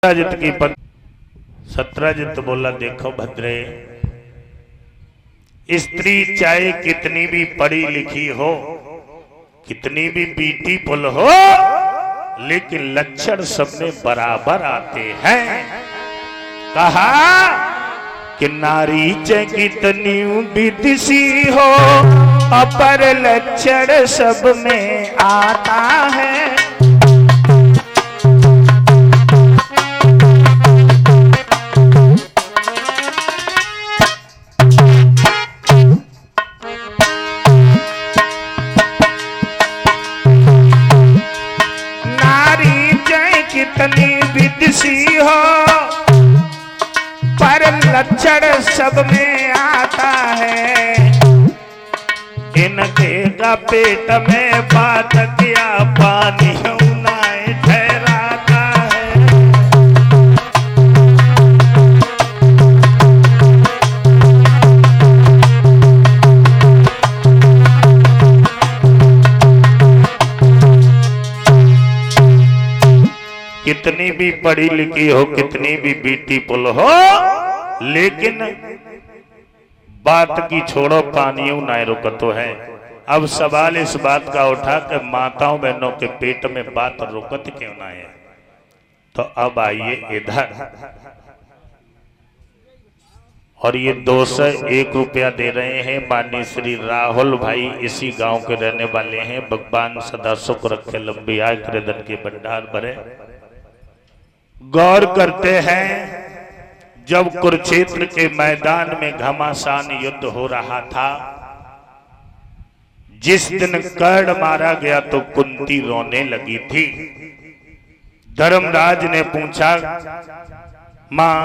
सत्राजित की सत्राजित बोला, देखो भद्रे, स्त्री चाहे कितनी भी पढ़ी लिखी हो, कितनी भी ब्यूटीफुल हो, लेकिन लक्षण सब में बराबर आते हैं। कहा कि नारी चाहे कितनी विदिशी हो, अपर लक्षण सब में आता है। कितनी विदिशी हो, पर लक्षण सब में आता है। इनके का पेट में बात किया पानी उनाए ठहराता है। कितनी भी पढ़ी लिखी हो, कितनी भी ब्यूटीफुल हो, लेकिन बात की छोड़ो पानियों ना रुकतो है। अब सवाल इस बात का उठा कि माताओं बहनों के पेट में बात रुकत क्यों ना है। तो अब आइए इधर, और ये 201 रुपया दे रहे हैं माननीय श्री राहुल भाई, इसी गांव के रहने वाले हैं। भगवान सदा सुख रखे, लंबी आयु करे, धन के भंडार भरे। गौर करते हैं, जब कुरुक्षेत्र के मैदान में घमासान युद्ध हो रहा था, जिस दिन कर्ण मारा गया तो कुंती रोने लगी थी। धर्मराज ने पूछा, मां,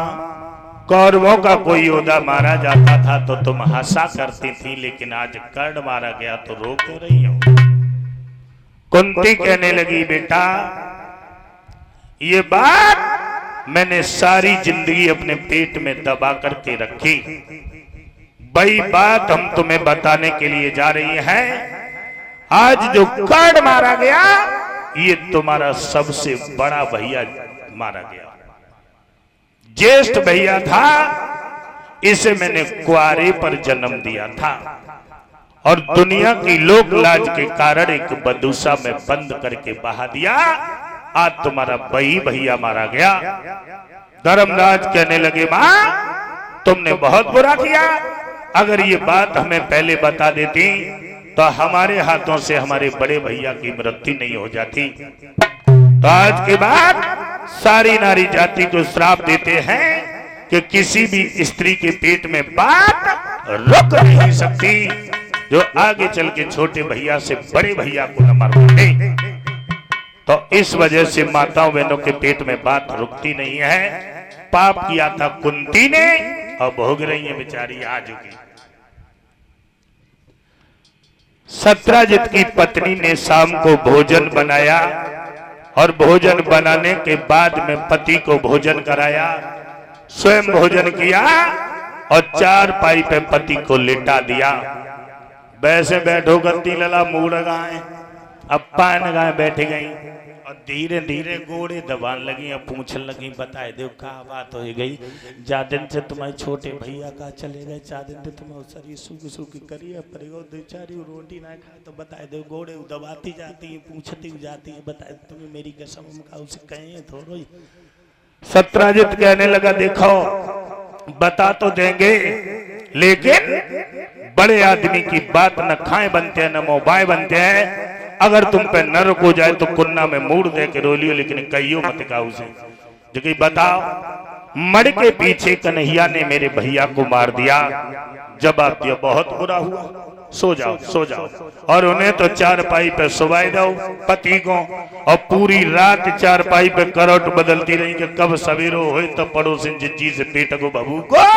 कौरवों का कोई योद्धा मारा जाता था तो तुम हंसा करती थी, लेकिन आज कर्ण मारा गया तो रो क्यों रही हो? कुंती कहने लगी, बेटा, ये बात मैंने सारी जिंदगी अपने पेट में दबा करके रखी। बड़ी बात हम तुम्हें बताने के लिए जा रही हैं। आज जो कर्ण मारा गया, ये तुम्हारा सबसे बड़ा भैया मारा गया, ज्येष्ठ भैया था। इसे मैंने कुआरे पर जन्म दिया था और दुनिया की लोक लाज के कारण एक बदूसा में बंद करके बहा दिया। आज तुम्हारा बही भैया मारा गया। धर्मराज कहने लगे, मां, तुमने बहुत बुरा किया। अगर ये बात हमें पहले बता देती तो हमारे हाथों से हमारे बड़े भैया की मृत्यु नहीं हो जाती। तो आज के बाद सारी नारी जाति को श्राप देते हैं कि किसी भी स्त्री के पेट में बात रुक नहीं सकती, जो आगे चल के छोटे भैया से बड़े भैया को न मार दे। तो इस वजह से माताओं बहनों के पेट में बात रुकती नहीं है। पाप किया था कुंती ने और भोग रही है बेचारी आज की। सत्राजित की पत्नी ने शाम को भोजन बनाया और भोजन बनाने के बाद में पति को भोजन कराया, स्वयं भोजन किया और चारपाई पे पति को लेटा दिया। वैसे बैठो गद्दी लला मुड़ गाए, अब पान गाय बैठ गई और धीरे धीरे गोड़े दबान लगी और पूछने लगी, बताए दो क्या बात हो गई? जा दिन से तुम्हारे छोटे भैया का चले गए, 4 दिन से तुम्हें शरीर सूखी सूखी करिए पड़ेगा, 2-4 रोटी ना खाए तो बताए दो। गोड़े दबाती जाती है, पूछती जाती है, बताए तुम्हें मेरी कसम का उसे कहे थोड़ा। सत्राजित कहने लगा, देखो बता तो देंगे, लेकिन बड़े आदमी की बात न खाए बनते हैं न मोबाइल बनते हैं। अगर तुम पे नरक हो जाए तो कुन्ना में मूड दे के रो लियो, लेकिन कहियो मत गाओ से। जो कि बताओ, मड़ के पीछे कन्हैया ने मेरे भैया को मार दिया। जवाब दिया, बहुत बुरा हुआ, सो जाओ सो जाओ। और उन्हें तो चारपाई पे सुवाई दो पति को, और पूरी रात चारपाई पे करवट बदलती रही कि कब सवेरो हो तो पड़ोसी जिज्जी से पेट को बबू को।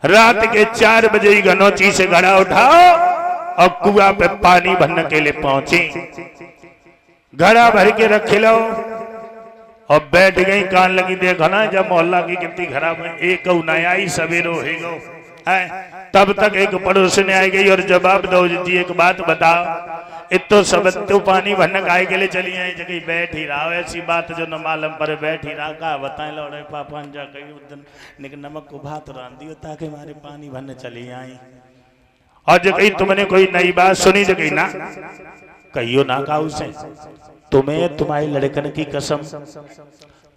रात के 4 बजे ही घनौची से घड़ा उठाओ और कुआं पे पानी भरने के लिए पहुंची। घड़ा भर के रख लो और बैठ गई, कान लगी। देखो ना, जब मोहल्ला की कितनी खराब है, एक नया ही सवेरो है, तब तक एक पड़ोसी ने आई गई और जवाब दो जी, एक बात बताओ, इतो सब तो पानी भरने गाय के लिए चली आई जगह बैठ ही रहा ऐसी बात जो न मालूम पर बैठ ही रहा का बताए लौड़े पापा जा कही उदन निक नमक को भात रान दियो ताकि हमारे पानी भरने चली आई और जो कही तुमने कोई नई बात सुनी जो कही ना कहियो ना काऊ से तुम्हें तुम्हारे लड़कन की कसम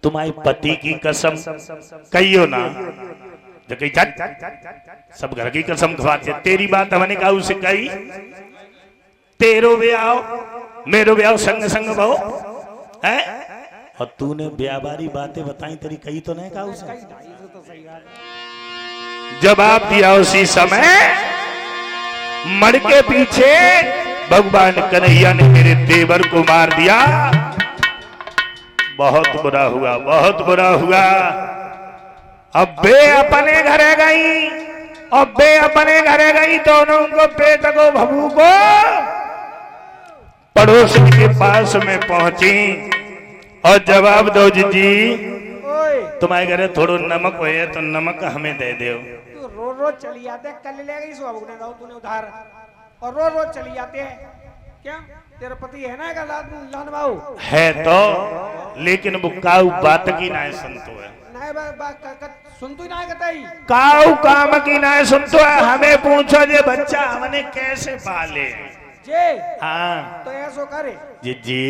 तुम्हारे पति की कसम कहियो ना जो कही सब घर की कसम खवाते तेरी बात हमने काऊ से कही तेरो ब्याह मेरो ब्याह संग संग बहु है और तूने ब्याहबारी बातें बताई तेरी कही तो नहीं कहा उसे जवाब दिया उसी समय मड़ के पीछे भगवान कन्हैया ने मेरे देवर को मार दिया। बहुत बुरा हुआ बहुत बुरा हुआ। अब बे अपने घरे गई अब बे अपने घरे गई दोनों को पेट को भभू को पड़ोसी के पास में पहुंची और जवाब दो जी तुम्हारे घरे थोड़ो नमक हो तो नमक हमें दे दो। तू रोज रोज चली आते कल ले गई सो ने दाऊ तूने उधार और रोज रोज चली आते हैं क्या तेरा पति है ना लान बाबू है तो लेकिन वो काऊ बात की ना सुनतो है सुनतो ही ना कतई काऊ काम की ना सुनतो है। हमें पूछो जे बच्चा हमने कैसे पाले जे हाँ तो ऐसो करे जी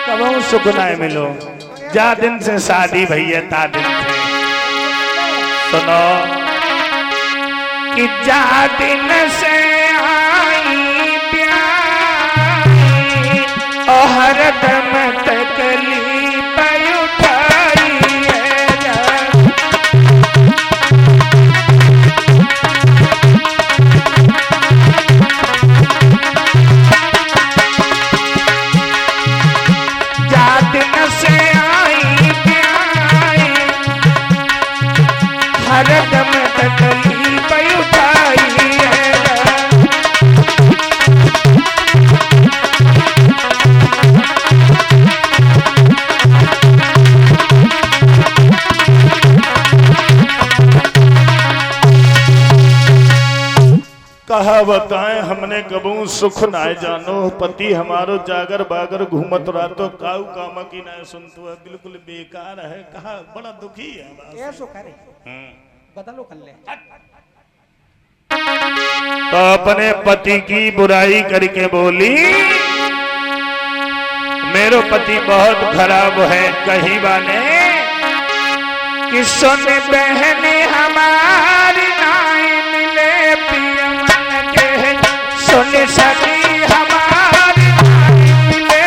कब सुख ना मिलो जा दिन से शादी भई है ता दिन से सुनो कि जा दिन से आई प्यारी और हर दम तकलीफ उठाई दम तकलीफ उठाई कहा बताएं हमने कबू सुख ना जानो पति हमारो जागर बागर घूमत रातो काऊ काम की ना सुनतो है बिल्कुल बेकार है। कहा बड़ा दुखी है ऐसो करे बदलो कर ले तो अपने पति की बुराई करके बोली मेरो पति बहुत खराब है। कही बाने कि सुन बहने हमारी नाई मिले पियमन के सुन सकी हमारी नाई मिले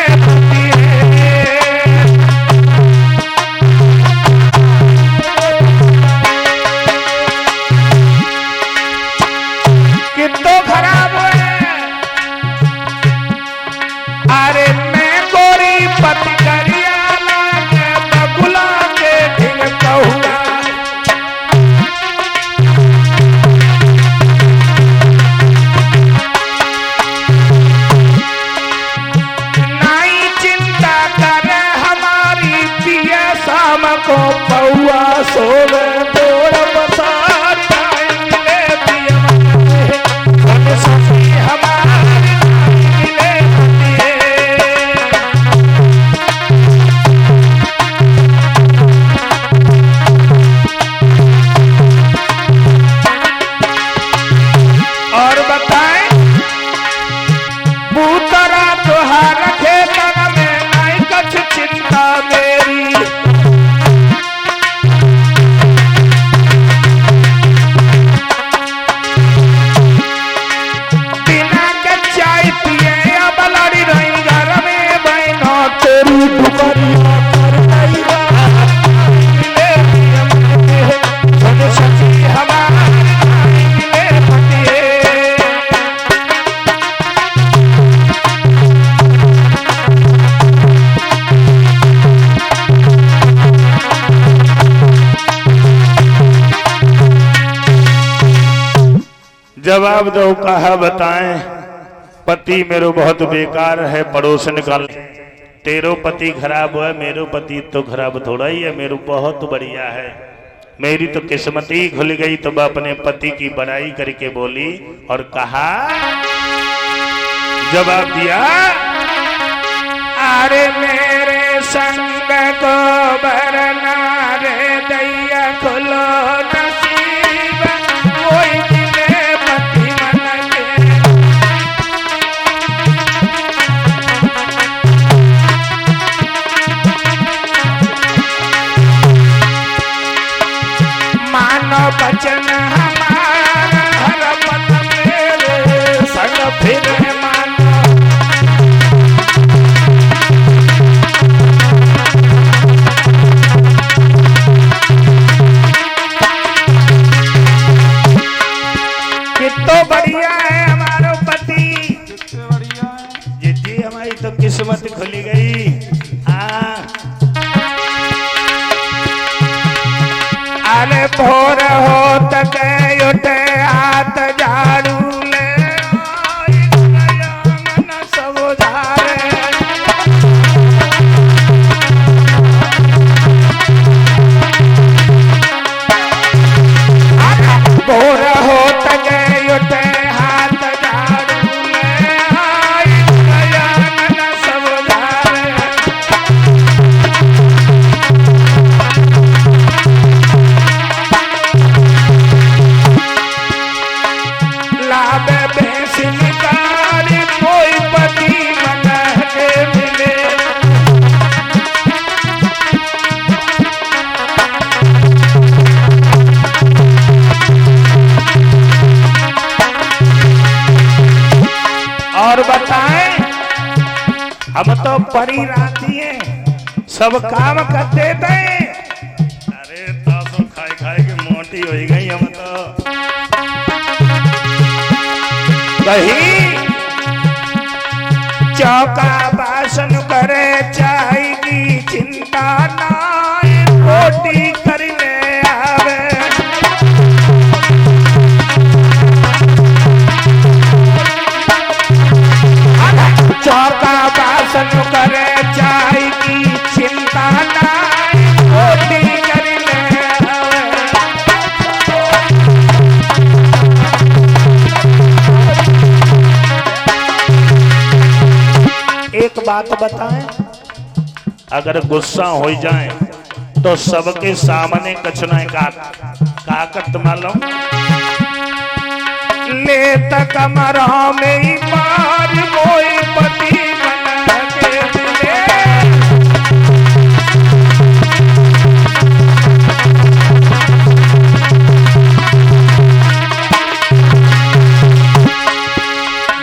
कितो खराब है। अरे मैं गोरी पति करियाला के बगुला के ढिल कहुआ नाई चिंता करे हमारी पिया शाम को पौआ सोवे बोर बसार ले पिया सखी हमारी मिले और बताएं बूतरा तुहार खेतन में नहीं कुछ चिंता मेरी बिना के चाय पिए अब लड़ी रही घर में बहना तेरी दुपहरिया कर गई मिले सखी हमारी मिले पतिए जवाब दो कहा बताएं पति मेरो बहुत बेकार है पड़ोसन का तेरो पति खराब है मेरो पति तो खराब थोड़ा ही है मेरो बहुत बढ़िया है। मेरी तो किस्मत ही खुल गई तो मैं अपने पति की बड़ाई करके बोली और कहा जवाब दिया, अरे मेरे संग को भरना रे दैया खुलो नसीब, कोई मिले पति मन के। मानो बचन हमारा हर पल मेरे संग फिरे मानो। कितना बढ़िया है हमारा पति, बढ़िया है। जी हमारी तो किस्मत खुली गई। अरे भोर हो तक उठे हाथ झाड़ू ले न सब झारे। भोर हो तक उठे हाथ झाड़ू ले न सब झारे। लाबे भैंस निकाली कोई पति मन के मिले। और बताएं, हम तो परी राती हैं, सब काम कर देते हैं। अरे तासो खाई खाई के मोटी हो गई हम तो। कहीं चौका बासन करे चाहेगी चिंता नाई रोटी करने आवे। चौका बासन करे चाहेगी चिंता नाई रोटी करने आवे। एक बात बताएं, अगर गुस्सा हो जाए तो सबके सामने कचना का करत मालूम ले तक कमरों में ही मार कोई पति बना के मिले।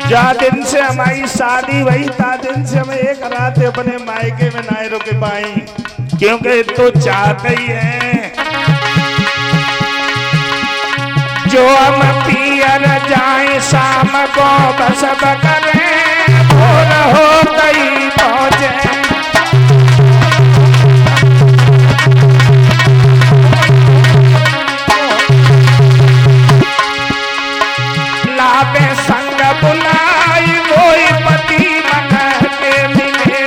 जा दिन से हमारी शादी वही था, दिन से हमें एक रात अपने मायके में ना रुके पाई, क्योंकि तो चाहते ही है जो हम पियर जाए शाम को बस करें भोर हो गई पहुंचे। लाबे संग बुलाई कोई पति मन के मिले।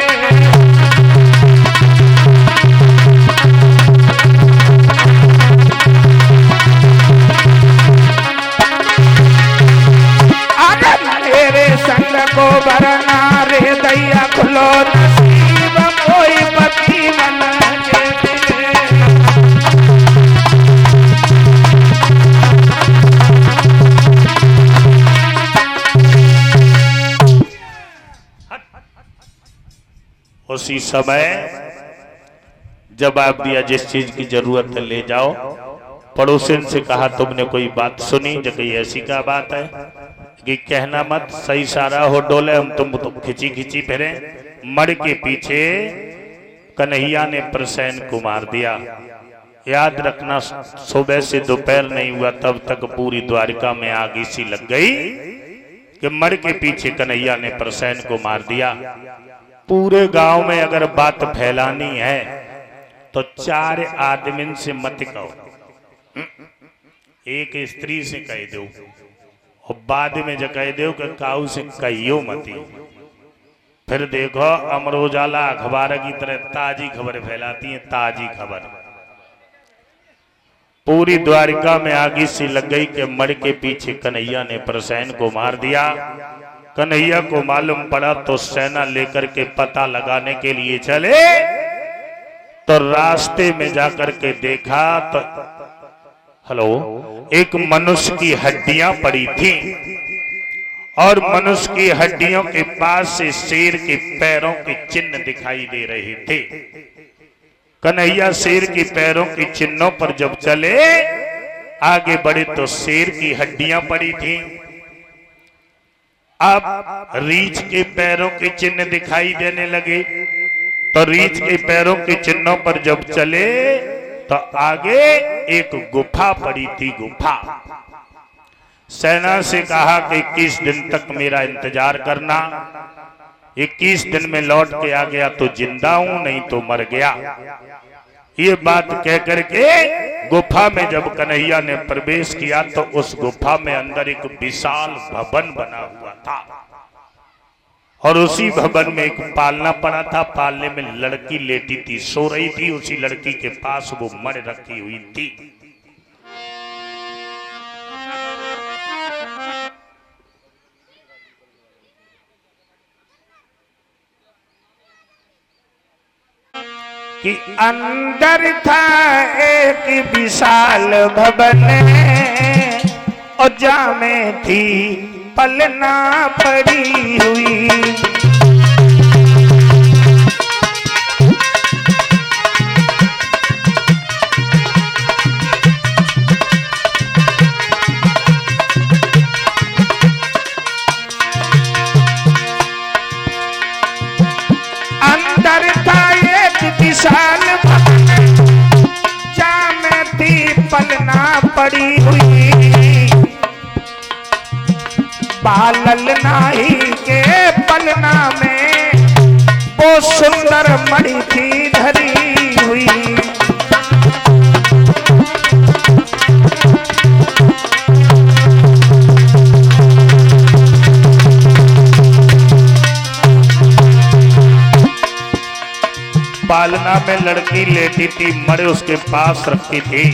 मेरे संग को भरना रे दैया खुलो नसीब, कोई पति मन के मिले। उसी समय जवाब दिया, जिस चीज की जरूरत है ले जाओ। पड़ोसिन से कहा, तुमने कोई बात सुनी जो कोई ऐसी क्या बात है कि कहना मत, सही सारा हो डोले हम तुम तो खिंची खिंची फिरे। मड़ के पीछे कन्हैया ने प्रसन्न को मार दिया। याद रखना, सुबह से दोपहर नहीं हुआ तब तक पूरी द्वारिका में आग इसी लग गई कि मड़ के पीछे कन्हैया ने प्रसन्न को मार दिया। पूरे गांव में अगर बात फैलानी है तो 4 आदमी से मत कहो, एक स्त्री से कह दो और बाद में जो कह दो कि काऊ से कहियो मती। फिर देखो अमर उजाला अखबार की तरह ताजी खबर फैलाती है, ताजी खबर। पूरी द्वारिका में आगी सी लग गई कि मड़ के पीछे कन्हैया ने प्रसन्न को मार दिया। कन्हैया को मालूम पड़ा तो सेना लेकर के पता लगाने के लिए चले। तो रास्ते में जाकर के देखा तो हेलो, एक मनुष्य की हड्डियां पड़ी थी और मनुष्य की हड्डियों के पास से शेर के पैरों के चिन्ह दिखाई दे रहे थे। कन्हैया शेर के पैरों के चिन्हों पर जब चले, आगे बढ़े तो शेर की हड्डियां पड़ी थी। अब रीछ के पैरों के चिन्ह दिखाई देने लगे। तो रीछ के पैरों के चिन्हों पर जब चले तो आगे एक गुफा पड़ी थी। गुफा, सेना से कहा कि 21 दिन तक मेरा इंतजार करना। 21 दिन में लौट के आ गया तो जिंदा हूं, नहीं तो मर गया। ये बात कह करके गुफा में जब कन्हैया ने प्रवेश किया तो उस गुफा में अंदर एक विशाल भवन बना हुआ था और उसी भवन में एक पालना पड़ा था। पालने में लड़की लेटी थी, सो रही थी। उसी लड़की के पास वो मण रखी हुई थी। कि अंदर था एक विशाल भवन और जामे थी पलना पड़ी हुई। अंदर था एक विशाल भवन, जामे थी पलना पड़ी हुई। बालल नाही के पलना में वो सुंदर मणि थी धरी हुई। पालना में लड़की लेटी थी, मरे उसके पास रखी थी।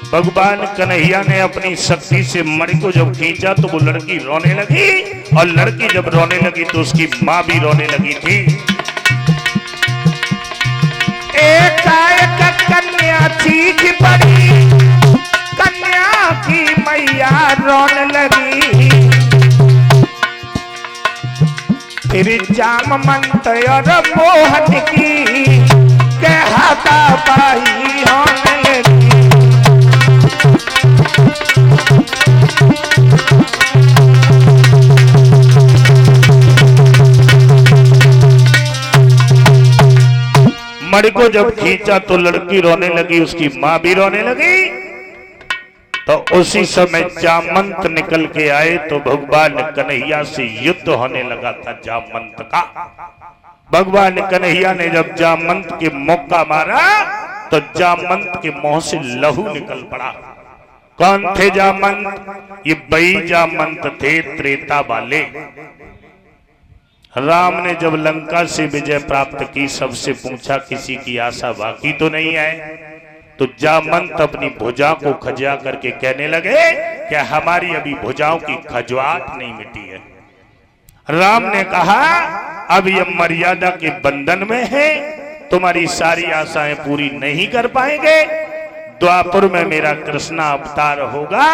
भगवान कन्हैया ने अपनी शक्ति से मणि को जब खींचा तो वो लड़की रोने लगी और लड़की जब रोने लगी तो उसकी माँ भी रोने लगी थी। एकाएक कन्या चीख पड़ी, कन्या की मैया रोने लगी। फिर जामवंत और मोहन की कहता पाई होने लगी। मणि को जब खींचा तो लड़की रोने लगी, उसकी माँ भी रोने लगी। तो उसी समय जामवंत निकल के आए तो भगवान कन्हैया से युद्ध होने लगा था जामवंत का। भगवान कन्हैया ने जब जामवंत के मौका मारा तो जामवंत के मुंह से लहू निकल पड़ा। कौन थे जामवंत? ये बई जामवंत थे, त्रेता वाले। राम ने जब लंका से विजय प्राप्त की, सबसे पूछा किसी की आशा बाकी तो नहीं है? तो जामवंत अपनी भुजा को खजा करके कहने लगे कि हमारी अभी भुजाओं की खजुआट नहीं मिटी है। राम ने कहा अब ये मर्यादा के बंधन में है, तुम्हारी सारी आशाएं पूरी नहीं कर पाएंगे। द्वापर में मेरा कृष्ण अवतार होगा,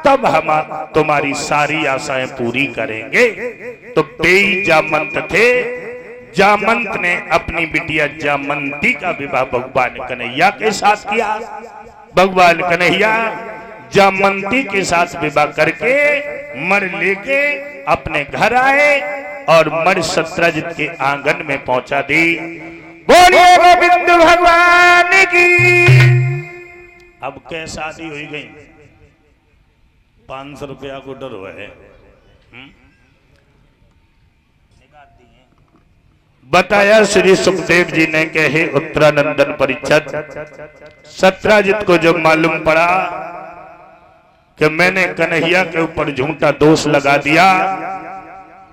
तब हम तुम्हारी सारी आशाएं पूरी करेंगे। तो बेई जामवंत थे। जामवंत ने अपनी बिटिया जामवंती का विवाह भगवान कन्हैया के साथ किया। भगवान कन्हैया जामवंती के साथ विवाह करके मर लेके अपने घर आए और मर सत्रजित के आंगन में पहुंचा दी। बोलिए गोविंद भगवान की। अब क्या शादी हुई गई? 500 रुपया को डर हुआ है। बताया श्री सुखदेव जी ने कि हे उत्तरानंदन परीक्षित, सत्रजित को जब मालूम पड़ा कि मैंने कन्हैया के ऊपर झूठा दोष लगा दिया,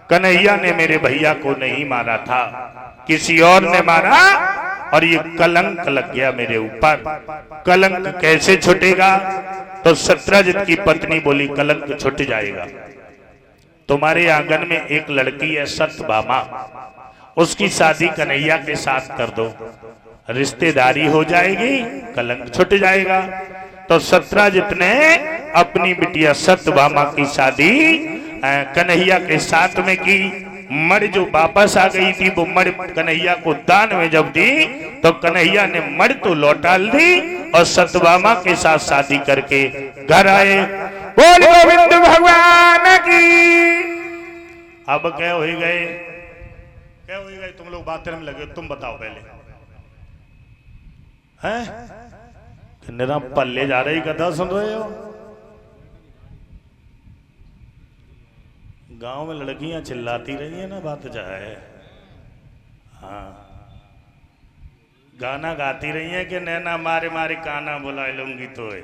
कन्हैया ने मेरे भैया को नहीं मारा था, किसी और ने मारा और ये कलंक लग गया मेरे ऊपर। कलंक कैसे छूटेगा? तो सत्रजित की पत्नी बोली कलंक छूट जाएगा। तुम्हारे आंगन में एक लड़की है सत्यभामा, उसकी शादी कन्हैया के साथ कर दो, रिश्तेदारी हो जाएगी, कलंक छुट जाएगा। तो सत्यराजित ने अपनी बिटिया सत्यभामा की शादी कन्हैया के साथ में की। मड़ जो वापस आ गई थी वो मड़ कन्हैया को दान में जब दी तो कन्हैया ने मड़ तो लौटा दी और सत्यभामा के साथ शादी करके घर आए। बोल गोविंद भगवान की। अब क्या हो गए, क्या हो गए? तुम लोग बातें में लगे, तुम बताओ पहले। हैं निरा पल्ले जा रही कथा सुन रहे हो? गांव में लड़कियां चिल्लाती रही है ना, बात चाहे हाँ गाना गाती रही है कि नैना मारे मारे काना बुला लूंगी तो है।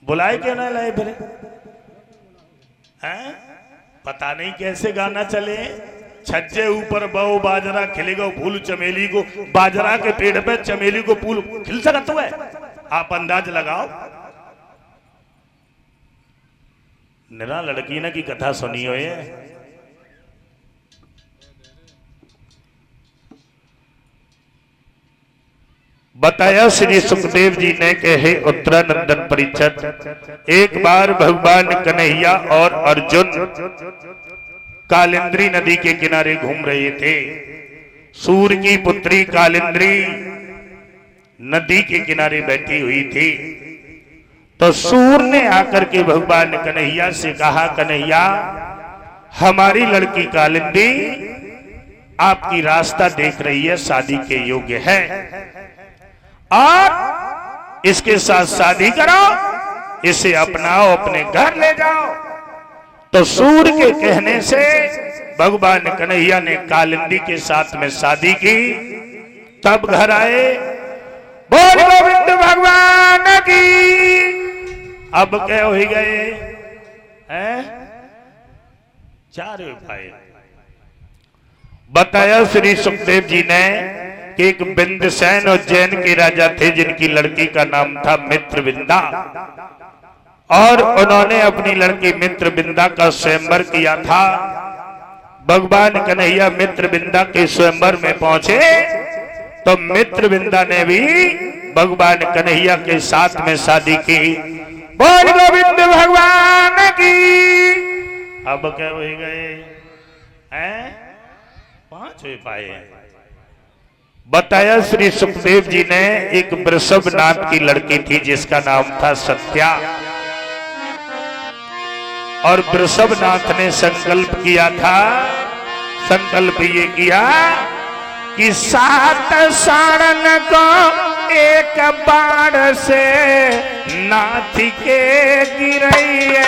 बुलाए क्यों ना लाए फिर? हैं पता नहीं कैसे गाना चले। छज्जे ऊपर बहु बाजरा खिलेगा फूल चमेली को, बाजरा के पेड़ पे चमेली को फूल खिल सकता है? आप अंदाज लगाओ। निरा लड़की ना की कथा सुनी हो ये। बताया श्री सुखदेव जी ने कहे उत्तरानंदन परिषद, एक बार भगवान कन्हैया और अर्जुन कालिंद्री नदी के किनारे घूम रहे थे। सूर की पुत्री कालिंद्री नदी के किनारे बैठी हुई थी। तो सूर ने आकर के भगवान कन्हैया से कहा, कन्हैया हमारी लड़की कालिंदी आपकी रास्ता देख रही है, शादी के योग्य है और इसके साथ शादी करो, इसे अपनाओ, अपने घर ले जाओ। तो सूर के कहने से भगवान कन्हैया ने कालिंदी के साथ में शादी की, तब घर आए। बोल गोविंद भगवान की। अब क्या हो गए हैं? चार उपाय बताया श्री सुखदेव जी ने कि एक बिंदुसैन और जैन के राजा थे जिनकी लड़की का नाम था मित्रविंदा, और उन्होंने अपनी लड़की मित्रविंदा का स्वयंवर किया था। भगवान कन्हैया मित्रविंदा के स्वयंवर में पहुंचे तो मित्रविंदा ने भी भगवान कन्हैया के साथ में शादी की। बोल गोविंद भगवान की। अब क्या हो गए हैं? पांच उपाय बताया श्री सुखदेव जी ने। एक वृषभनाथ की लड़की थी जिसका नाम था सत्या, और वृषभनाथ ने संकल्प किया था, संकल्प ये किया कि 7 साड़न को एक बाण से नाथ के गिरैया।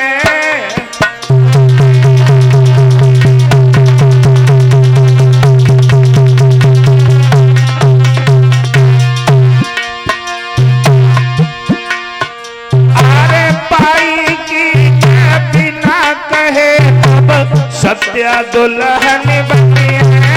अरे पाई की बिना कहे अब सत्या दुल्हन बनी है।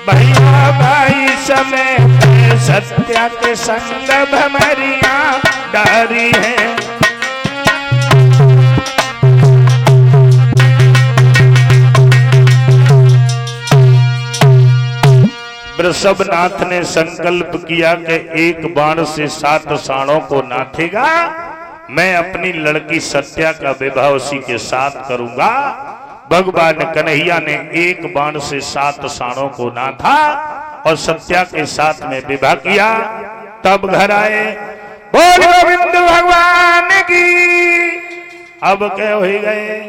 भैया भाई समय सत्या के संग भमरिया डारी है। वृषभनाथ ने संकल्प किया कि एक बाण से 7 साणों को नाथेगा, मैं अपनी लड़की सत्या का विवाह उसी के साथ करूंगा। भगवान कन्हैया ने एक बाण से 7 साणों को नाथा और सत्या के साथ में विवाह किया, तब घर आए। बोल गोविंद भगवान की। अब क्या हो गए?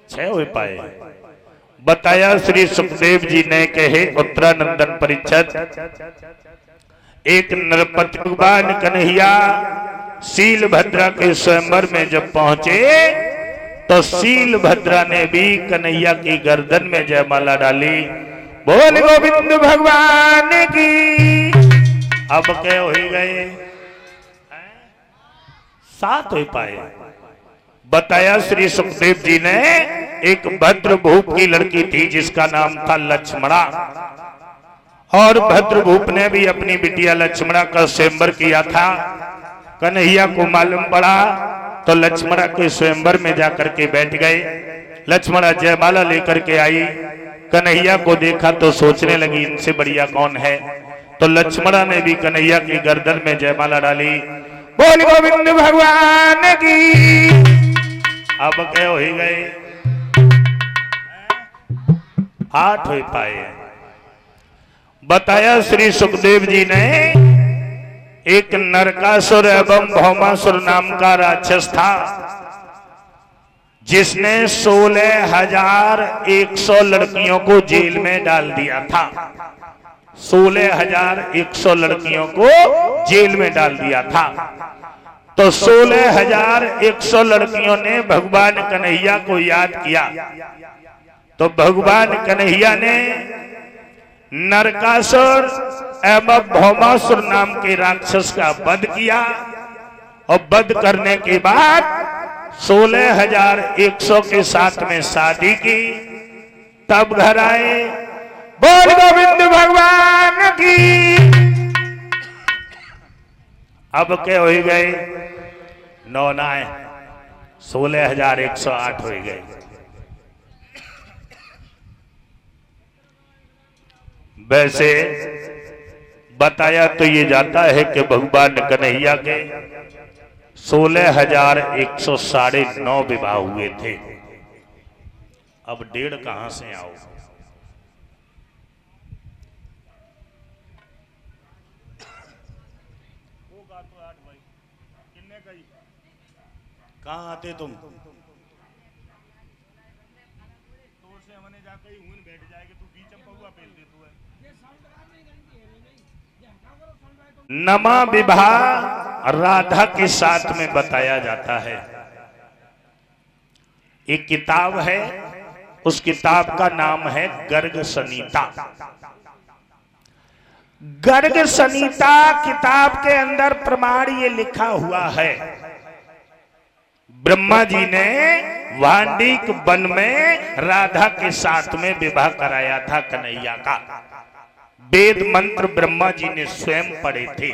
6 उपाय बताया श्री सुखदेव जी ने कहे उत्तरानंदन परिषद। एक नरपति भगवान कन्हैया शीलभद्रा के स्वयंवर में जब पहुंचे तो शीलभद्रा ने भी कन्हैया की गर्दन में जयमाला डाली। बोल गोविंद भगवान की। अब क्या हो ही गए, 7 हो पाए। बताया श्री सुखदेव जी ने एक भद्रभूप की लड़की थी जिसका नाम था लक्ष्मणा, और भद्रभूप ने भी अपनी बिटिया लक्ष्मणा का स्वयंवर किया था। कन्हैया को मालूम पड़ा तो लक्ष्मणा के स्वयंवर में जाकर के बैठ गए। लक्ष्मणा जयमाला लेकर के आई, कन्हैया को देखा तो सोचने लगी इनसे बढ़िया कौन है। तो लक्ष्मणा ने भी कन्हैया की गर्दन में जयमाला डाली। बोल गोविंद भगवान की। अब क्या हो ही गए, 8 हो पाए। बताया श्री सुखदेव जी ने एक नरकासुर एवं भौमासुर नाम का राक्षस था जिसने 16,100 लड़कियों को जेल में डाल दिया था। 16,100 लड़कियों को जेल में डाल दिया था। तो 16,100 लड़कियों ने भगवान कन्हैया को याद किया। तो भगवान कन्हैया ने नरकासुर एवं भौमासुर नाम के राक्षस का वध किया, और वध करने के बाद 16,100 के साथ में शादी की, तब घर आए। बोल गोविंद भगवान की। अब क्या हो गए, 9 नाए 16,108 हो गए। वैसे बताया तो ये जाता है कि भगवान कन्हैया के 16,109 विवाह हुए थे। अब 1.5 कहां से आओ। कहाँ आते तुम? नमा विवाह राधा के साथ में बताया जाता है। एक किताब है, उस किताब का नाम है गर्ग संहिता। गर्ग संहिता किताब के अंदर प्रमाण ये लिखा हुआ है, ब्रह्मा जी ने वांडीक वन में राधा के साथ में विवाह कराया था कन्हैया का। वेद मंत्र ब्रह्मा जी ने स्वयं पढ़े थे,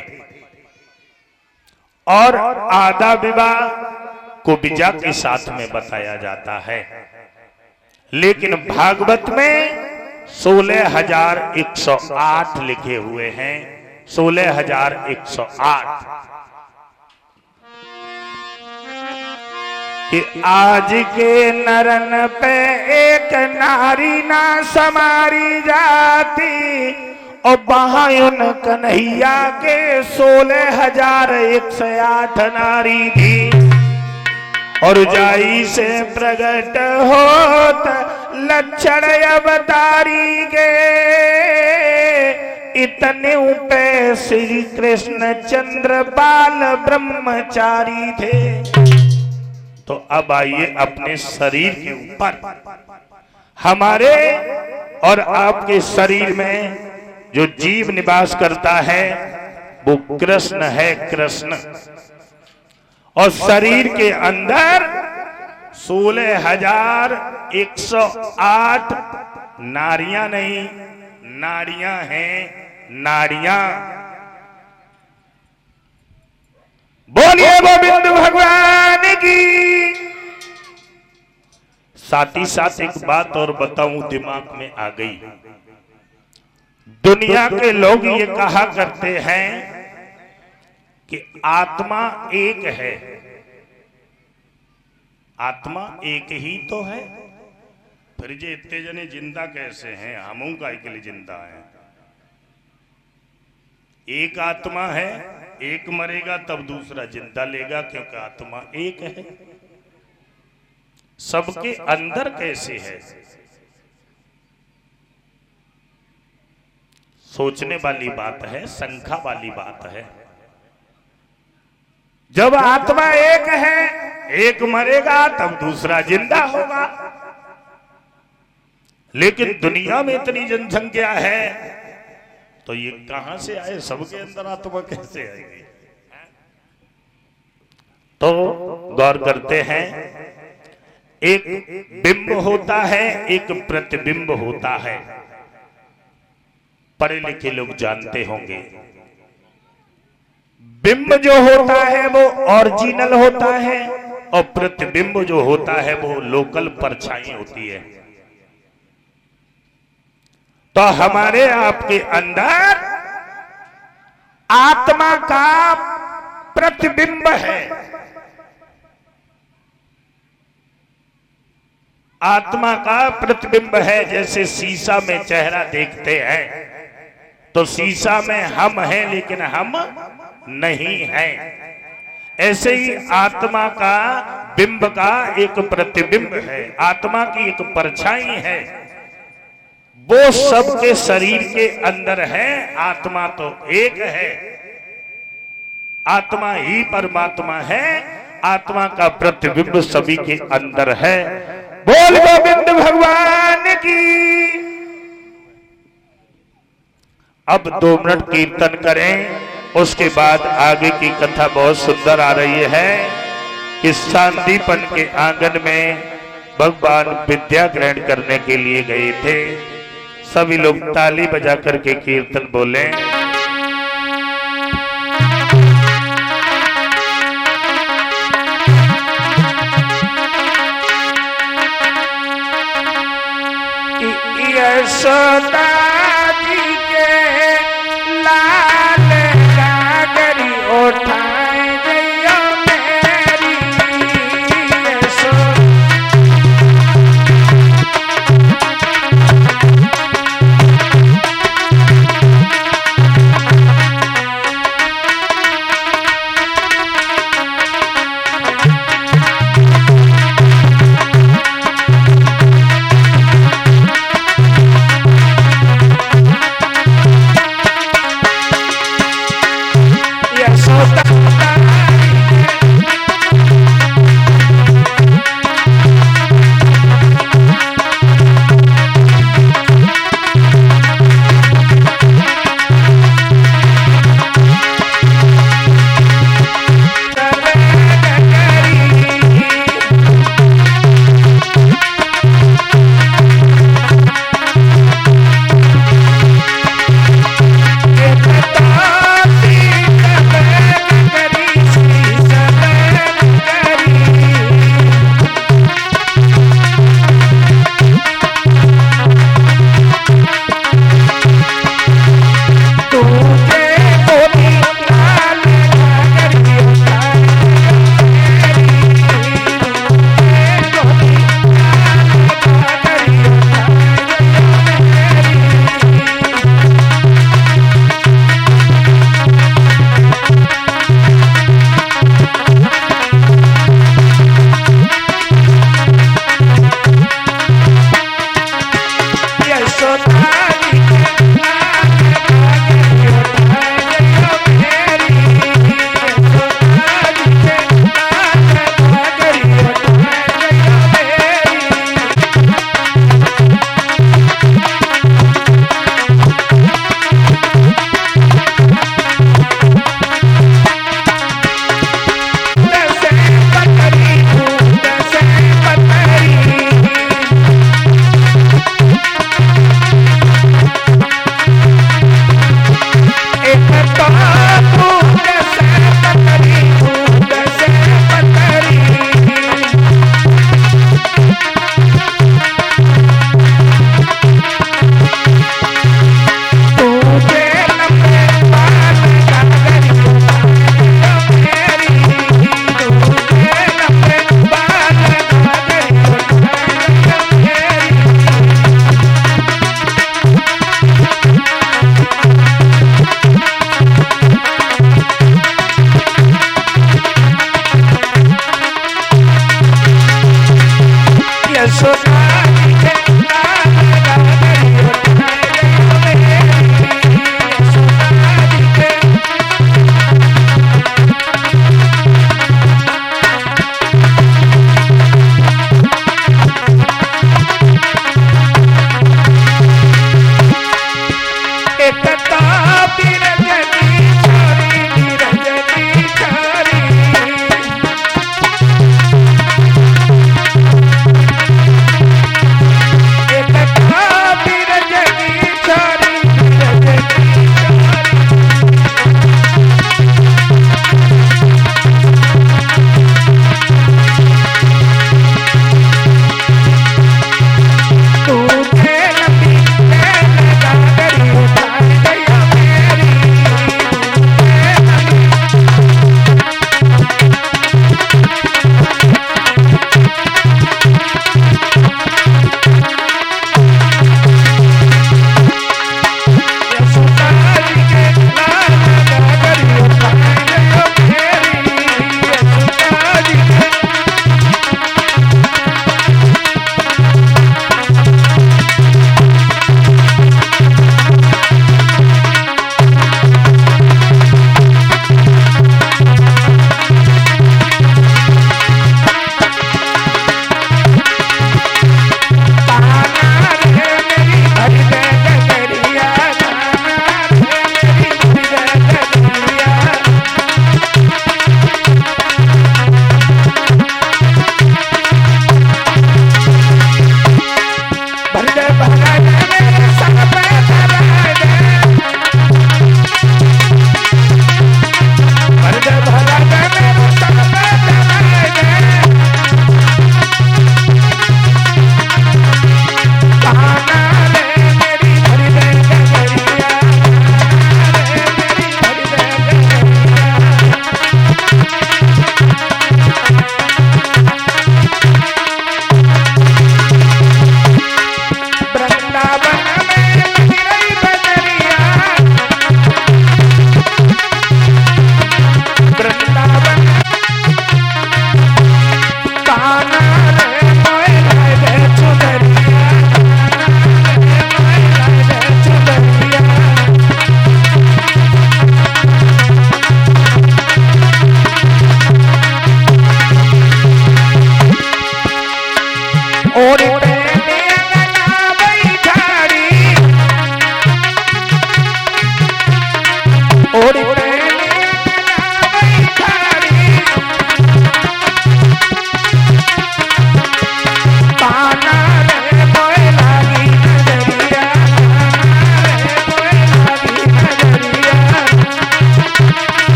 और आधा विवाह को विजा के साथ में बताया जाता है। लेकिन भागवत में 16,108 लिखे हुए हैं। 16,108 कि आज के नरन पे एक नारी ना समारी जाती, और बहायुन कन्हैया के 16,108 नारी थी। और जाई से प्रगट होत लक्षण अवतारी के, इतने पे श्री कृष्ण चंद्र बाल ब्रह्मचारी थे। तो अब आइए अपने शरीर के ऊपर, हमारे और आपके शरीर में जो जीव निवास करता है वो कृष्ण है, कृष्ण। और शरीर के अंदर 16,108 नारियां नहीं, नाड़ियां हैं, नाड़ियां। बोलिए गोविंद भगवान की। साथ ही साथ एक बात और बताऊं, दिमाग में आ गई। दुनिया के लोग ये कहा करते हैं कि आत्मा एक है। आत्मा एक ही तो है, फिर जे इतने जने जिंदा कैसे हैं? हमू का के लिए जिंदा है। एक आत्मा है, एक मरेगा तब दूसरा जिंदा लेगा, क्योंकि आत्मा एक है। सबके अंदर कैसे है? सोचने वाली बात है, शंका वाली बात है। जब आत्मा एक है एक मरेगा तब दूसरा जिंदा होगा। लेकिन दुनिया में इतनी जनसंख्या है तो ये कहां से आए, सबके अंदर आत्मा कैसे आएगी? तो गौर करते हैं, एक बिंब होता है, एक प्रतिबिंब होता है। पढ़े लिखे लोग जानते होंगे, बिंब जो होता है वो ओरिजिनल होता है और प्रतिबिंब जो होता है वो लोकल परछाई होती है। तो हमारे आपके अंदर आत्मा का प्रतिबिंब है। आत्मा का प्रतिबिंब है। जैसे शीशा में चेहरा देखते हैं तो शीशा में हम हैं लेकिन हम नहीं हैं। ऐसे ही आत्मा का बिंब का एक प्रतिबिंब है, आत्मा की एक परछाई है, वो सबके शरीर के अंदर है। आत्मा तो एक है, आत्मा ही परमात्मा है, आत्मा का प्रतिबिंब सभी के अंदर है। बोल गोविंद भगवान की। अब 2 मिनट कीर्तन करें, उसके बाद आगे की कथा बहुत सुंदर आ रही है कि शांतिपन के आंगन में भगवान विद्या ग्रहण करने के लिए गए थे। सभी लोग ताली बजा करके कीर्तन बोले। यशोदा जी के लाल गागरी उठाए गयो मेरी यशोदा।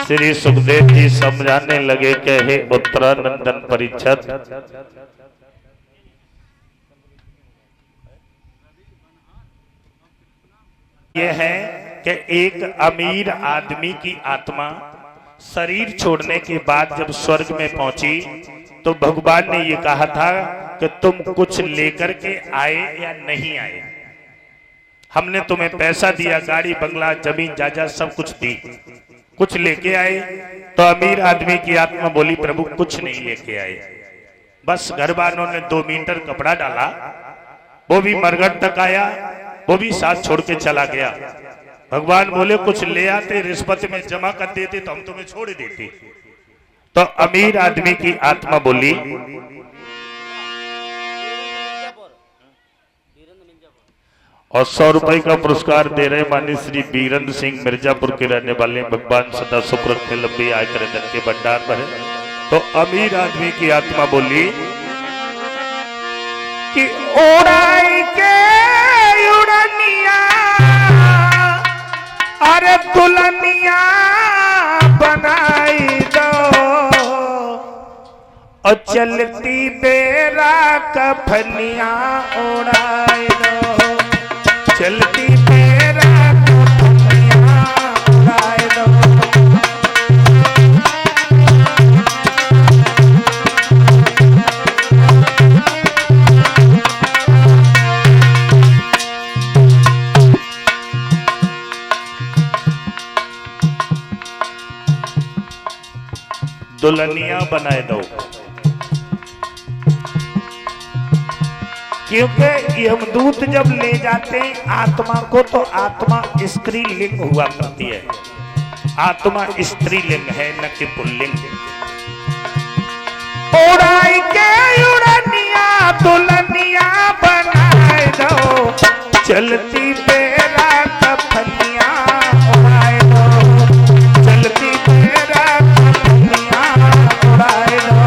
श्री सुखदेव जी समझाने लगे कि हे उत्तरानंदन परीक्षित, यह है कि एक अमीर आदमी की आत्मा शरीर छोड़ने के बाद जब स्वर्ग में पहुंची तो भगवान ने ये कहा था कि तुम कुछ लेकर के आए या नहीं आए। हमने तुम्हें पैसा दिया, गाड़ी बंगला जमीन जायदाद सब कुछ दी, कुछ लेके आए? तो अमीर आदमी की आत्मा बोली प्रभु कुछ नहीं लेके आए, बस घर वालों ने 2 मीटर कपड़ा डाला, वो भी मरघट तक आया, वो भी साथ छोड़ के चला गया। भगवान बोले कुछ ले आते, रिश्वत में जमा कर देते तो हम तुम्हें छोड़ देते। तो अमीर आदमी की आत्मा बोली और 100 रुपए का पुरस्कार दे रहे माननीय श्री बीरेंद्र सिंह मिर्जापुर के रहने वाले, भगवान सदा सुख रखे, लंबी आय करे, धन के भंडार भरे। तो अमीर आदमी की आत्मा बोली कि उड़ाई के उड़निया अरे दुल्हनिया बनाई दो और चलती बेरा कफनिया उड़ाई दो, चलती बेरा कफनिया उड़ाई दो। दुल्हनिया बनाए दो, क्योंकि यमदूत जब ले जाते हैं आत्मा को तो आत्मा स्त्रीलिंग हुआ करती है, आत्मा स्त्रीलिंग है न कि पुल्लिंग। उड़ाई के उड़निया दुल्हनिया बनाए दो, चलती बेरा कफनिया उड़ाए दो, चलती बेरा कफनिया उड़ाए दो।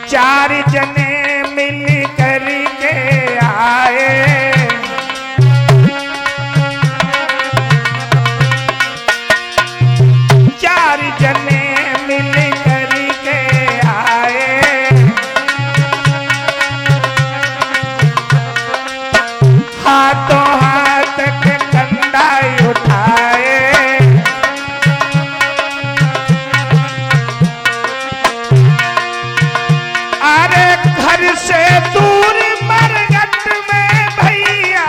चार जने मिल कर के आए, चार जने मिल कर के आए, हाथों हाथ के कंधा उठाए, घर से दूर मरघट में भैया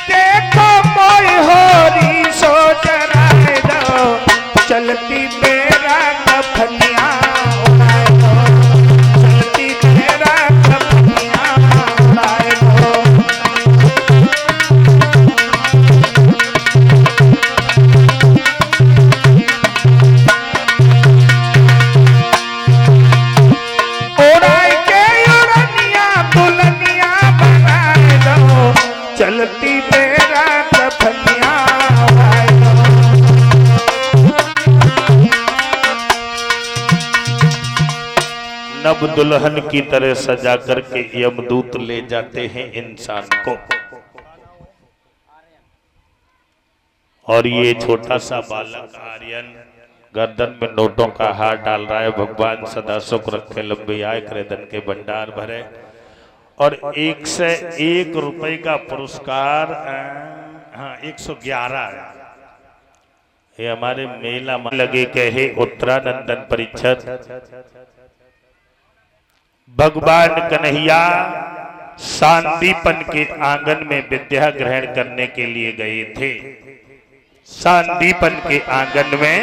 देखो मोई होरी सो जराए दो, चलती बेरा कफनिया उड़ाए दो, चलती बेरा कफनिया उड़ाए दो। चलती बेरा कफनिया उड़ाए दो। नव दुल्हन की तरह सजा करके यमदूत ले जाते हैं इंसान को, और ये छोटा सा बालक आर्यन गर्दन में नोटों का हार डाल रहा है। भगवान सदा सुख रखे, लंबी आय करे, धन के भंडार भरे, और 1 से 1 रुपए का पुरस्कार 111 है। ये हमारे मेला लगे कहे उत्तरानंदन परीक्षित, भगवान कन्हैया सांदीपन के आंगन में विद्या ग्रहण करने के लिए गए थे। सांदीपन के आंगन में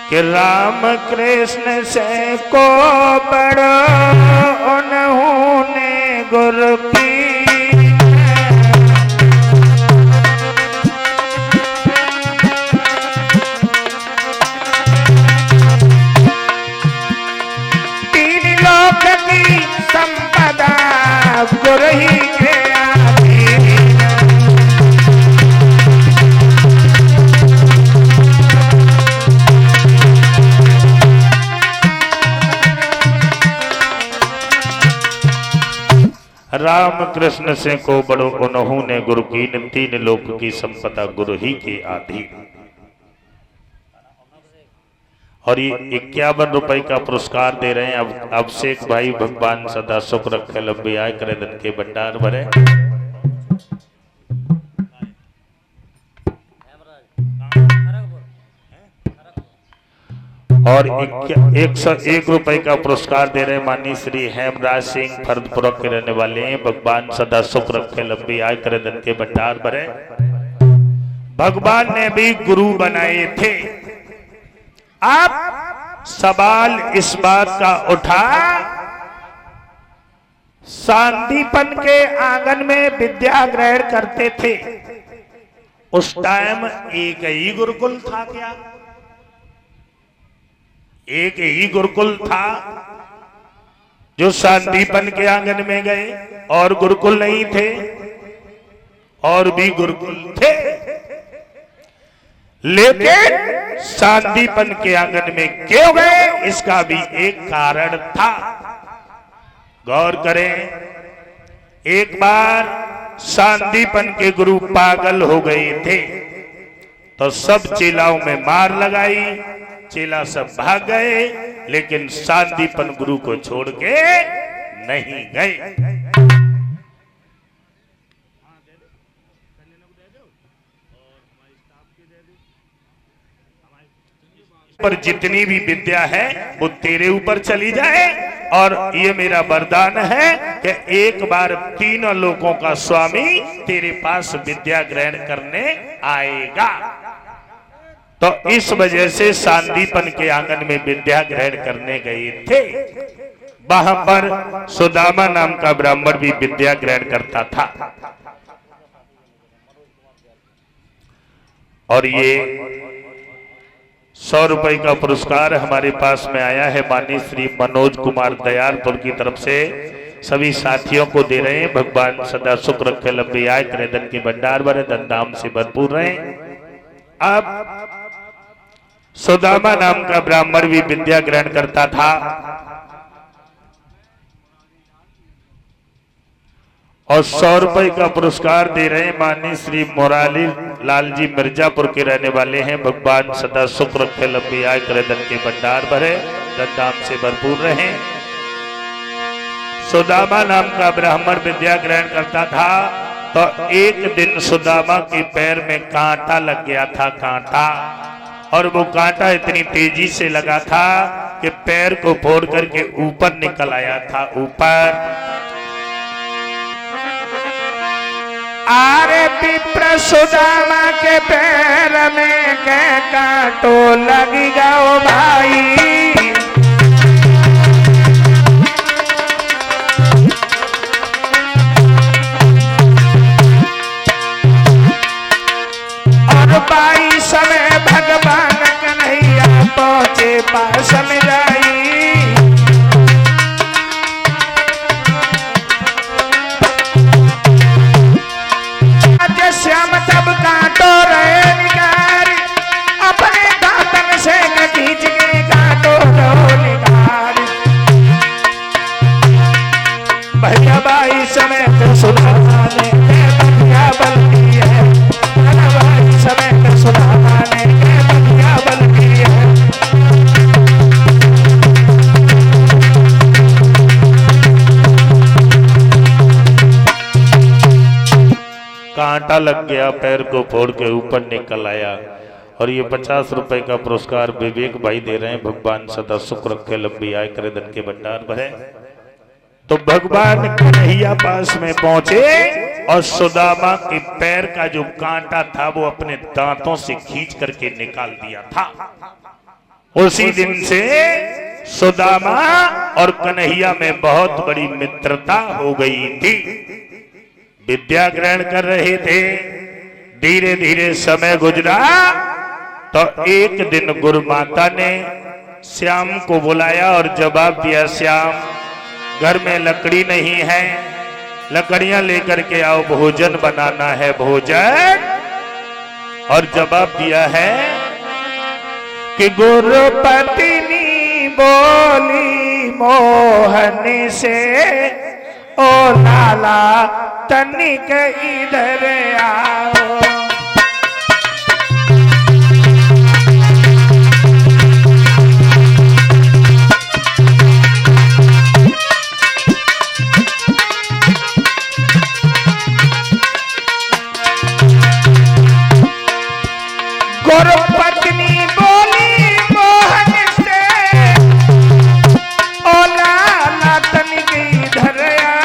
कि राम कृष्ण से को बड़ो उन्होंने गुरु की, तीन लोक की संपदा गुरु ही के आधीन। राम कृष्ण से को बड़ो उन्होंने गुरु कीन, तीन लोक की संपदा गुरु ही के आधीन। और ये 51 रुपए का पुरस्कार दे रहे हैं अब अभिषेक भाई। भगवान सदा सुख रखे, लंबी आय करे, धन के भंडार भरे। और 101 रुपए का पुरस्कार दे रहे हैं माननीय श्री हेमराज सिंह, फरदपुर के रहने वाले हैं। भगवान सदा सुख रखे, लंबी आय करे, धन के भंडार भरे। भगवान ने भी गुरु बनाए थे। अब सवाल इस बात का उठा, शांतिपन के आंगन में विद्या ग्रहण करते थे, उस टाइम एक ही गुरुकुल था क्या? एक ही गुरुकुल था जो शांतिपन के आंगन में गए, और गुरुकुल नहीं थे? और भी गुरुकुल थे, लेकिन शांतिपन के आंगन में क्यों गए, इसका भी एक कारण था। गौर करें, एक बार शांतिपन के गुरु पागल हो गए थे, तो सब चेलाओं में मार लगाई, चेला सब भाग गए, लेकिन शांतिपन गुरु को छोड़ के नहीं गए। पर जितनी भी विद्या है वो तेरे ऊपर चली जाए, और ये मेरा वरदान है कि एक बार तीनों लोगों का स्वामी तेरे पास विद्या ग्रहण करने आएगा। तो इस वजह से शांतिपन के आंगन में विद्या ग्रहण करने गए थे। वहां पर सुदामा नाम का ब्राह्मण भी विद्या ग्रहण करता था। और ये 100 रुपए का पुरस्कार हमारे पास में आया है माननीय श्री मनोज कुमार दयालपुर की तरफ से, सभी साथियों को दे रहे हैं। भगवान सदा सुख रखे, लंबी आय करे, धन के भंडार भरे, धन धाम से भरपूर रहे। अब सुदामा नाम का ब्राह्मण भी विद्या ग्रहण करता था, और 100 रुपए का पुरस्कार दे रहे हैं माननीय श्री मुरारी लाल जी मिर्जापुर के रहने वाले हैं। भगवान सदा सुख रखे, लंबी आय करे, धन के भंडार भरे, धन धाम से भरपूर रहे। सुदामा नाम का ब्राह्मण विद्या ग्रहण करता था, तो एक दिन सुदामा के पैर में कांटा लग गया था, कांटा, और वो कांटा इतनी तेजी से लगा था कि पैर को फोड़ करके ऊपर निकल आया था, ऊपर। आरे विप्र सुदामा के पैर में के कांटो लग जाओ भाई, और 22 में भगवान कन्हैया पहुंचे पास में जाई। श्याम तब कांटो रहे निगार, अपने दांतन से खींच के कांटो रो निगार। भैया 22 में तो सुदामा ने बलिया बल दी है, 22 में तो सुदामा ने बलिया बल दी है। कांटा लग गया, पैर को फोड़ के ऊपर निकल आया। और ये 50 रुपए का पुरस्कार विवेक भाई दे रहे हैं। भगवान सदा सुख रखे, लंबी आय करे, धन के भंडार भरे। तो भगवान कन्हैया पास में पहुंचे, और सुदामा के पैर का जो कांटा था वो अपने दांतों से खींच करके निकाल दिया था। उसी दिन से सुदामा और कन्हैया में बहुत बड़ी मित्रता हो गई थी। विद्या ग्रहण कर रहे थे, धीरे धीरे समय गुजरा, तो एक दिन गुरु माता ने श्याम को बुलाया और जवाब दिया, श्याम घर में लकड़ी नहीं है, लकड़ियां लेकर के आओ, भोजन बनाना है, भोजन। और जवाब दिया है कि गुरु पत्नी बोली मोहन से, ओ लाला तनिक इधर आओ। गुरु पत्नी बोली मोहन से, ओ लाला तनिक इधर आओ।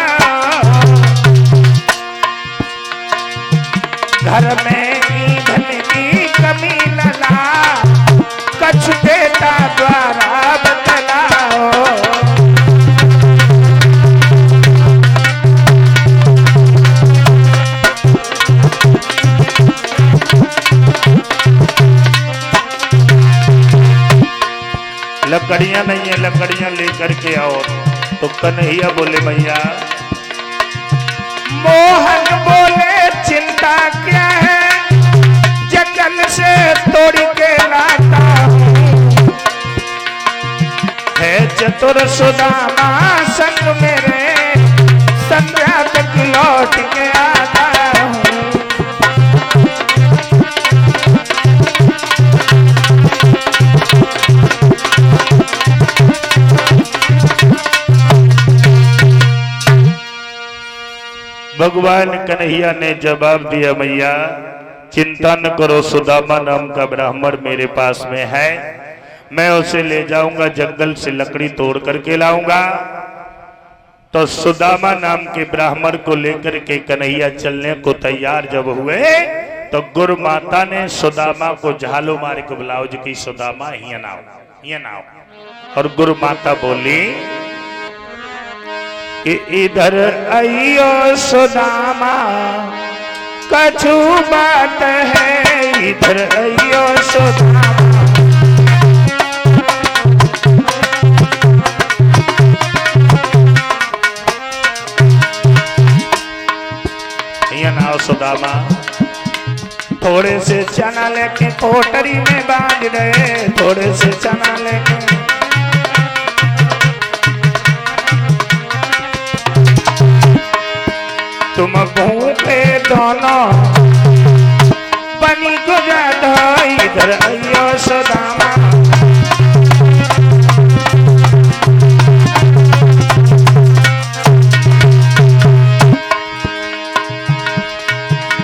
घर में ईंधन की कमी लला, कछु देता द्वारा बतलाओ। लकड़ियां नहीं है, लकड़ियां लेकर के आओ। तो कन्हैया बोले भैया, मोहन बोले चिंता क्या है, जंगल से तोड़ के लाता हूँ। है चतुर सुदामा संग मेरे, संध्या तक लौट के आता हूँ। भगवान कन्हैया ने जवाब दिया, मैया चिंता न करो, सुदामा नाम का ब्राह्मण मेरे पास में है, मैं उसे ले जाऊंगा, जंगल से लकड़ी तोड़ करके लाऊंगा। तो सुदामा नाम के ब्राह्मण को लेकर के कन्हैया चलने को तैयार जब हुए, तो गुरु माता ने सुदामा को झालो मारे को बुलाओ जी की सुदामा हिया नाओ, हिया नाओ। और गुरु माता बोली कि इधर आइयो सुदामा, कछु बात है, इधर आइयो सुदामा। ये नाओ सुदामा, थोड़े से चना लेके कोटरी में बांध रहे, थोड़े से चना लेके। तुम भूखे दोनों बनी गुजर, इधर आइयो सुदामा।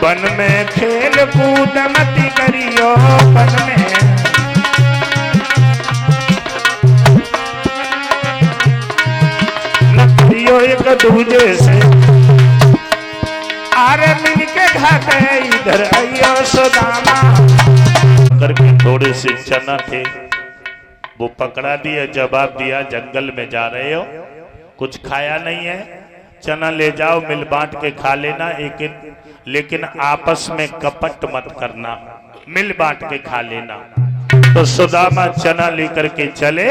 वन में खेल कूद मत करियो, वन में न करियो एक दूजे से, अरे मिलके खाते, इधर आइयो सुदामा। करके थोड़े से चना थे वो पकड़ा दिया, जवाब दिया जंगल में जा रहे हो, कुछ खाया नहीं है, चना ले जाओ मिल बांट के खा लेना, लेकिन आपस में कपट मत करना, मिल बांट के खा लेना। तो सुदामा चना लेकर के चले,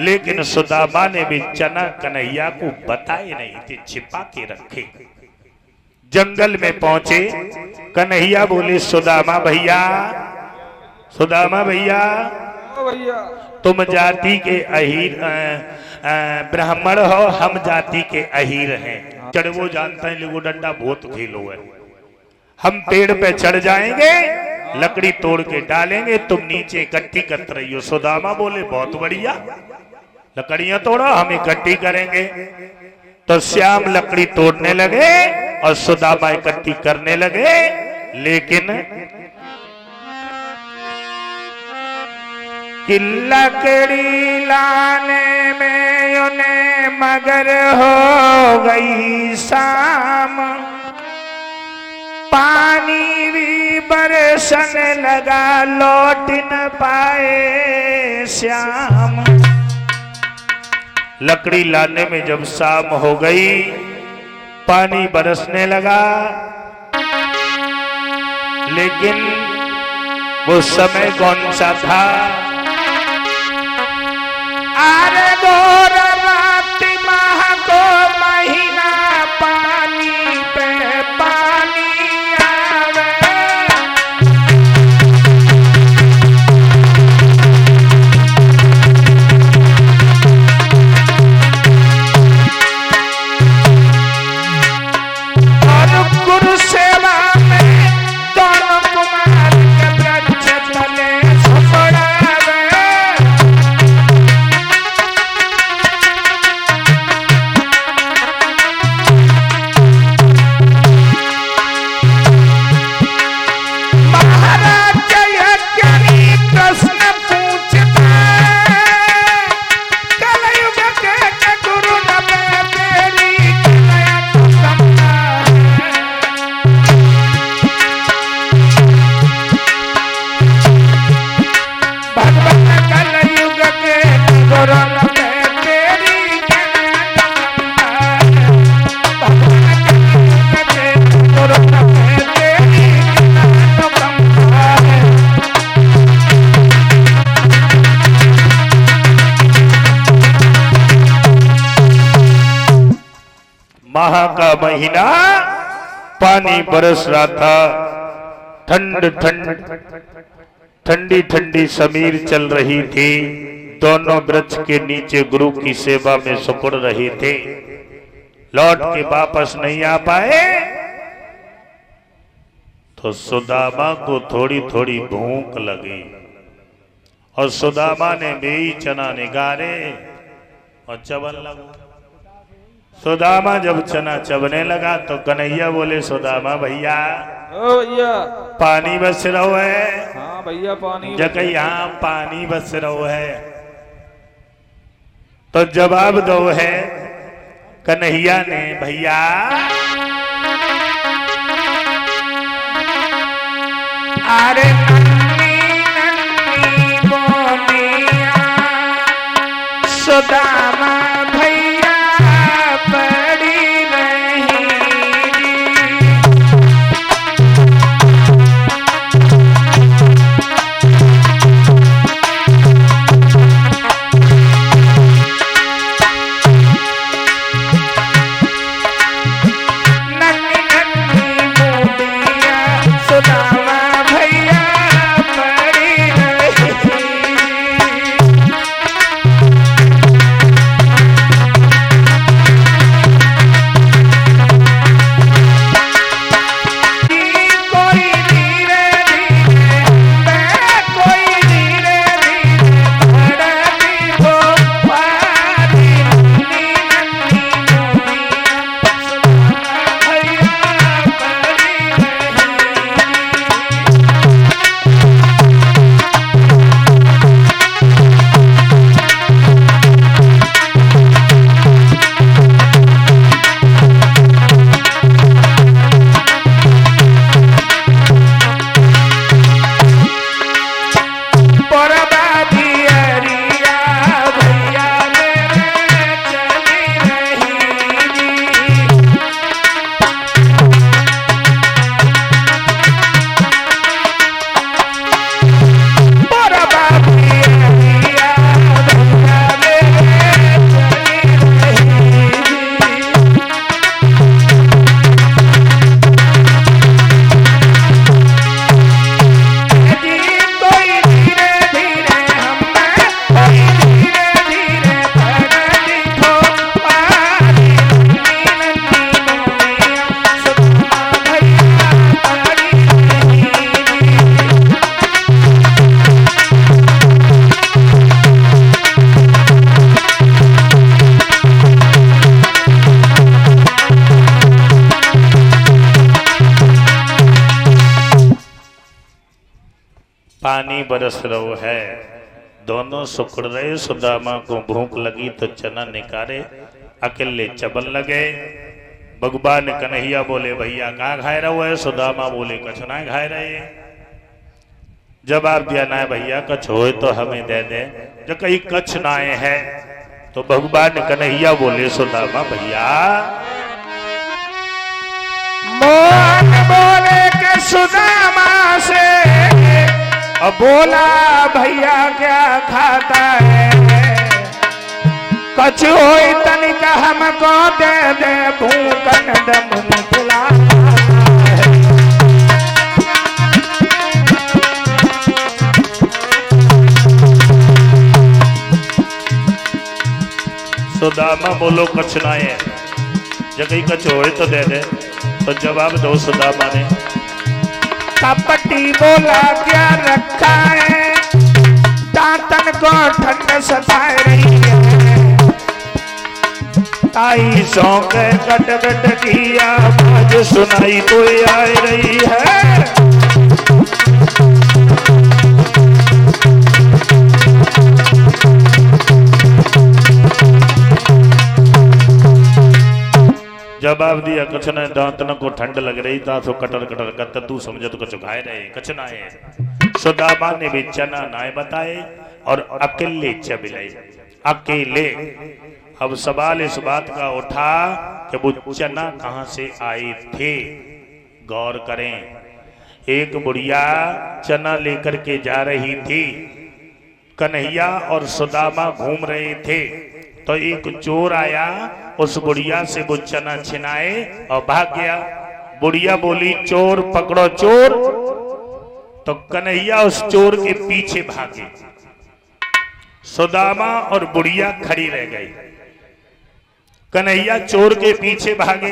लेकिन सुदामा ने भी चना कन्हैया को बताए नहीं थे, छिपा के रखे। जंगल में पहुंचे, कन्हैया बोले सुदामा भैया, सुदामा भैया, तुम जाति के अहीर ब्राह्मण हो, हम जाति के अहीर हैं। चढ़वो जानते हैं, लिगो डंडा बहुत खेलो है, हम पेड़ पे चढ़ जाएंगे, लकड़ी तोड़ के डालेंगे, तुम नीचे इकट्ठी करते रहियो। सुदामा बोले बहुत बढ़िया, लकड़ियां तोड़ो, हम इकट्ठी करेंगे। तो श्याम लकड़ी तोड़ने लगे और सुदामा इकट्ठी करने लगे, लेकिन लकड़ी लाने में उन्हें मगर हो गई शाम, पानी भी बरसने लगा, लौट न पाए श्याम। लकड़ी लाने में जब शाम हो गई, पानी बरसने लगा, लेकिन वो समय कौन सा था? अरे गोर रात माह को महीना, पानी पे पानी आवे। कलयुग के गुरन पे तेरी माह का महीना, पानी बरस रहा था, ठंडी ठंडी समीर चल रही थी। दोनों वृक्ष के नीचे गुरु की सेवा में सुकुड़ रहे थे। लौट के वापस नहीं आ पाए तो सुदामा को थोड़ी थोड़ी भूख लगी और सुदामा ने बेई चना निगारे और चबन लगा। सुदामा जब चना चबने लगा तो कन्हैया बोले, सुदामा भैया, ओ भैया पानी बस रहो है। हाँ भैया पानी जगह यहाँ पानी बस रहो है तो जवाब दो है कन्हैया ने, भैया अरे नन्ही नन्ही बोनिया सुदामा भैया पड़ी रहेगी। नन्ही नन्ही बोनिया सुदामा भैया पड़ी रहेगी। कोई धीरे धीरे मैं कोई धीरे धीरे बढ़ती हो पारी नन्ही नन्ही बोनिया सुदामा भैया पड़ी रहेगी। बरबादी अरिया भैया मेरे चली रहेगी। बरबादी अरिया भैया मेरे चली रहेगी। जी कोई धीरे धीरे हमें कोई धीरे धीरे बढ़ती हो पारी नन्ही नन्ही बोनिया सुदामा भैया पड़ी रहेगी। पानी बरस रहो है, दोनों सुकुड़ रहे। सुदामा को भूख लगी तो चना निकारे, अकेले चबन लगे। भगवान कन्हैया बोले, भैया कहाँ खाए रहो है? सुदामा बोले, कछ ना खाए रहे। जवाब दिया, ना भैया कछ होए तो हमें दे दे। जो कहीं कछ नाए है तो भगवान कन्हैया बोले, सुदामा भैया मोहन बोले के सुदामा से अब बोला, भैया क्या खाता है? कछ होई तनिका हमको दे दे, भूखन दम बुला है। सुदामा बोलो कछ ना है, जगह कछ होए तो दे दे। तो जवाब दो सुदामा ने, कपटी बोला क्या रखा है? दांतन को ठंड सताए रही है, ताई सौंक कट कट की आवाज सुनाई कोई आए रही है। जवाब दिया, कछ न दांतन को ठंड लग रही था तो कटर कटर करते तू समझे तो कछ खाए रहे, कछ ना है। सुदामा ने भी चना नाए बताए और अकेले चबले, अकेले। अब सवाल इस बात का उठा कि वो चना कहां से आए थे। गौर करें, एक बुढ़िया चना लेकर के जा रही थी, कन्हैया और सुदामा घूम रहे थे, तो एक चोर आया, उस बुढ़िया से वो चना छिनाए और भाग गया। बुढ़िया बोली चोर पकड़ो चोर, तो कन्हैया उस चोर के पीछे भागे। सुदामा और बुढ़िया खड़ी रह गई। कन्हैया चोर के पीछे भागे,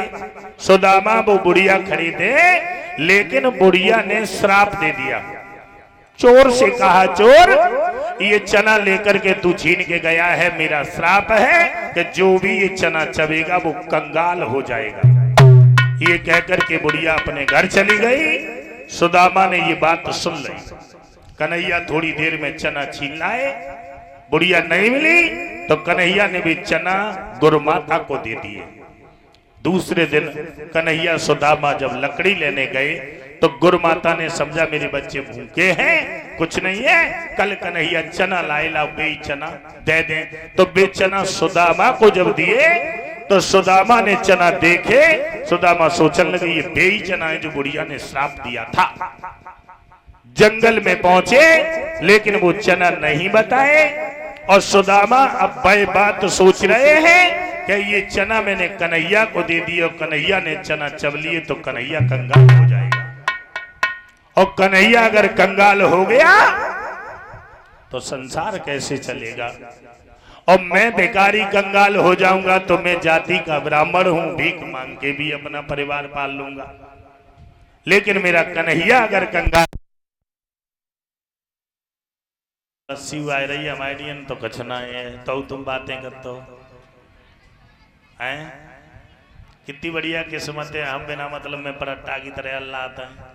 सुदामा वो बुढ़िया खड़ी थे, लेकिन बुढ़िया ने श्राप दे दिया। चोर से कहा चोर, ये चना लेकर के तू छीन के गया है, मेरा श्राप है कि जो भी ये चना चबेगा वो कंगाल हो जाएगा। ये कहकर के बुढ़िया अपने घर चली गई। सुदामा ने ये बात सुन ली। कन्हैया थोड़ी देर में चना छीन लाए, बुढ़िया नहीं मिली तो कन्हैया ने भी चना गुरुमाता को दे दिए। दूसरे दिन कन्हैया सुदामा जब लकड़ी लेने गए तो गुरुमाता ने समझा मेरे बच्चे भूखे हैं, कुछ नहीं है, कल कन्हैया चना लाए, लाओ बेई चना दे दें। तो बे चना सुदामा को जब दिए तो सुदामा ने चना देखे, सुदामा सोचने लगे ये बेई चना है जो बुढ़िया ने श्राप दिया था। जंगल में पहुंचे लेकिन वो चना नहीं बताए, और सुदामा अब वह बात सोच रहे हैं कि ये चना मैंने कन्हैया को दे दिया और कन्हैया ने चना चब लिए तो कन्हैया कंगाल हो जाएगा, और कन्हैया अगर कंगाल हो गया तो संसार कैसे चलेगा, और मैं बेकारी कंगाल हो जाऊंगा तो मैं जाति का ब्राह्मण हूं, भीख मांग के भी अपना परिवार पाल लूंगा। लेकिन मेरा कन्हैया अगर कंगाल रस्सी आ रही है हमारी तो कछना है, तो तुम बातें करते हो हैं। कितनी बढ़िया किस्मत है, हम बिना मतलब में पराठा की तरह अल्लाह आता है।